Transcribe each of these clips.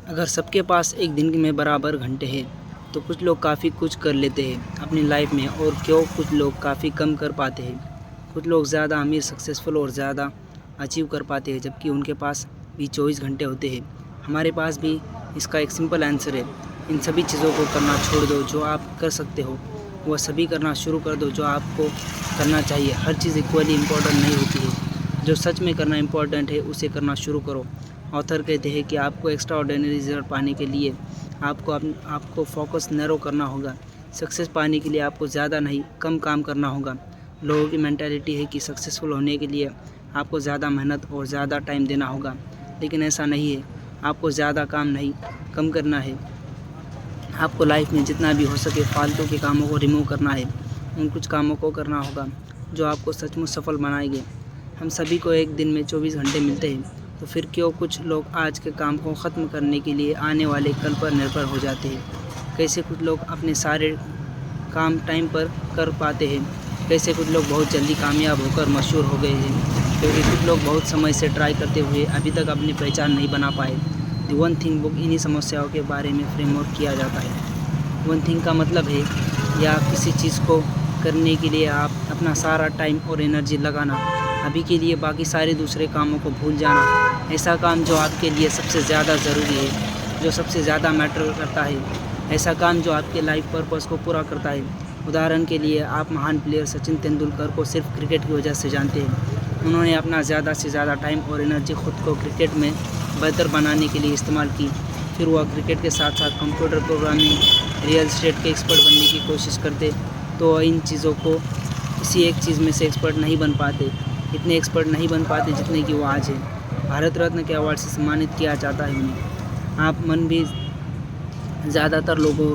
अगर सबके पास एक दिन में बराबर घंटे हैं तो कुछ लोग काफ़ी कुछ कर लेते हैं अपनी लाइफ में, और कुछ लोग काफ़ी कम कर पाते हैं। कुछ लोग ज़्यादा अमीर, सक्सेसफुल और ज़्यादा अचीव कर पाते हैं, जबकि उनके पास भी 24 घंटे होते हैं। हमारे पास भी इसका एक सिंपल आंसर है। इन सभी चीज़ों को करना छोड़ दो जो आप कर सकते हो, वह सभी करना शुरू कर दो जो आपको करना चाहिए। हर चीज़ इक्वली इम्पोर्टेंट नहीं होती है। जो सच में करना इम्पोर्टेंट है उसे करना शुरू करो। ऑथर कहते हैं कि आपको एक्स्ट्रा ऑर्डिनरी रिजल्ट पाने के लिए आपको फोकस नैरो करना होगा। सक्सेस पाने के लिए आपको ज़्यादा नहीं, कम काम करना होगा। लोगों की मेंटालिटी है कि सक्सेसफुल होने के लिए आपको ज़्यादा मेहनत और ज़्यादा टाइम देना होगा, लेकिन ऐसा नहीं है। आपको ज़्यादा काम नहीं, कम करना है। आपको लाइफ में जितना भी हो सके फालतू के कामों को रिमूव करना है। उन कुछ कामों को करना होगा जो आपको सचमुच सफल बनाएंगे। हम सभी को एक दिन में 24 घंटे मिलते हैं, तो फिर क्यों कुछ लोग आज के काम को ख़त्म करने के लिए आने वाले कल पर निर्भर हो जाते हैं। कैसे कुछ लोग अपने सारे काम टाइम पर कर पाते हैं, कैसे कुछ लोग बहुत जल्दी कामयाब होकर मशहूर हो गए हैं, क्योंकि कुछ लोग बहुत समय से ट्राई करते हुए अभी तक अपनी पहचान नहीं बना पाए। द वन थिंग बुक इन्हीं समस्याओं के बारे में फ्रेमवर्क किया जाता है। वन थिंग का मतलब है या किसी चीज़ को करने के लिए आप अपना सारा टाइम और एनर्जी लगाना, अभी के लिए बाकी सारे दूसरे कामों को भूल जाना। ऐसा काम जो आपके लिए सबसे ज़्यादा ज़रूरी है, जो सबसे ज़्यादा मैटर करता है। ऐसा काम जो आपके लाइफ पर्पस को पूरा करता है। उदाहरण के लिए आप महान प्लेयर सचिन तेंदुलकर को सिर्फ क्रिकेट की वजह से जानते हैं। उन्होंने अपना ज़्यादा से ज़्यादा टाइम और एनर्जी खुद को क्रिकेट में बेहतर बनाने के लिए इस्तेमाल की। फिर वह क्रिकेट के साथ साथ कंप्यूटर प्रोग्रामिंग, रियल एस्टेट के एक्सपर्ट बनने की कोशिश करते, तो इन चीज़ों को किसी एक चीज़ में से एक्सपर्ट नहीं बन पाते, इतने एक्सपर्ट नहीं बन पाते जितने कि वो आज है। भारत रत्न के अवार्ड से सम्मानित किया जाता है उन्हें। आप मन भी ज़्यादातर लोगों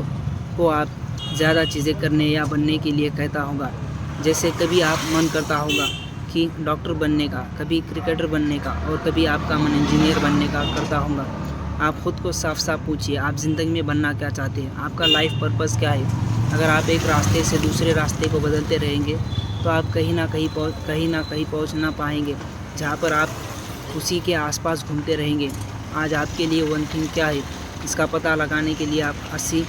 को आप ज़्यादा चीज़ें करने या बनने के लिए कहता होगा। जैसे कभी आप मन करता होगा कि डॉक्टर बनने का, कभी क्रिकेटर बनने का, और कभी आपका मन इंजीनियर बनने का करता होगा। आप ख़ुद को साफ साफ पूछिए, आप ज़िंदगी में बनना क्या चाहते हैं? आपका लाइफ पर्पस क्या है? अगर आप एक रास्ते से दूसरे रास्ते को बदलते रहेंगे तो आप कहीं ना कहीं पहुंच ना पाएंगे, जहां पर आप उसी के आसपास घूमते रहेंगे। आज आपके लिए वन थिंग क्या है, इसका पता लगाने के लिए आप 80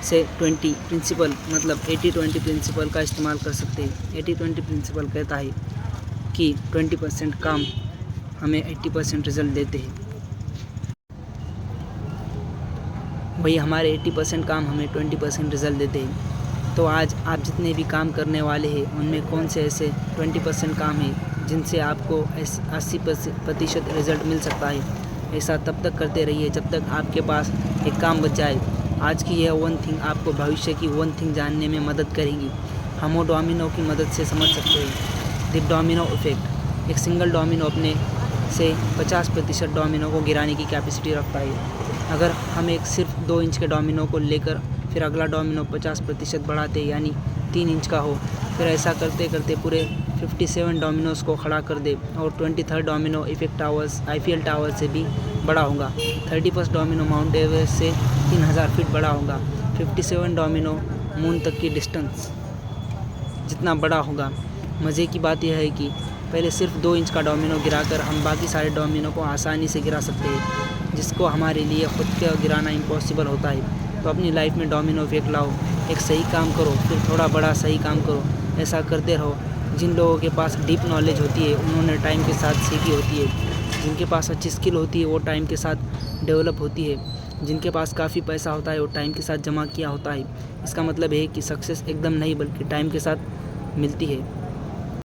से 20 प्रिंसिपल, मतलब 80-20 प्रिंसिपल का इस्तेमाल कर सकते हैं। 80-20 प्रिंसिपल कहता है कि 20% काम हमें 80% रिज़ल्ट देते हैं। वही हमारे 80% काम हमें 20% रिज़ल्ट देते हैं। तो आज आप जितने भी काम करने वाले हैं उनमें कौन से ऐसे 20% काम हैं जिनसे आपको 80% रिज़ल्ट मिल सकता है। ऐसा तब तक करते रहिए जब तक आपके पास एक काम बच जाए। आज की यह वन थिंग आपको भविष्य की वन थिंग जानने में मदद करेगी। हम वो डोमिनो की मदद से समझ सकते हैं। The domino effect. एक सिंगल डोमिनो अपने से 50% डोमिनो को गिराने की कैपेसिटी रखता है। अगर हम एक सिर्फ 2 इंच के डोमिनो को लेकर फिर अगला डोमिनो 50% बढ़ाते, यानी 3 इंच का हो, फिर ऐसा करते करते पूरे 57 डोमिनोज़ को खड़ा कर दे, और 23rd domino effect towers, Eiffel tower से भी बड़ा होगा। 31st डोमिनो माउंट एवरेस्ट से 3000 फीट बड़ा होगा। 57 डोमिनो मून तक की डिस्टेंस जितना बड़ा होगा। मज़े की बात यह है कि पहले सिर्फ 2 इंच का डोमिनो गिराकर हम बाकी सारे डोमिनो को आसानी से गिरा सकते हैं, जिसको हमारे लिए खुद का गिराना इम्पॉसिबल होता है। तो अपनी लाइफ में डोमिनो इफेक्ट लाओ। एक सही काम करो, फिर थोड़ा बड़ा सही काम करो। ऐसा करते रहो। जिन लोगों के पास डीप नॉलेज होती है उन्होंने टाइम के साथ सीखी होती है। जिनके पास अच्छी स्किल होती है वो टाइम के साथ डेवलप होती है। जिनके पास काफ़ी पैसा होता है वो टाइम के साथ जमा किया होता है। इसका मतलब है कि सक्सेस एकदम नहीं बल्कि टाइम के साथ मिलती है।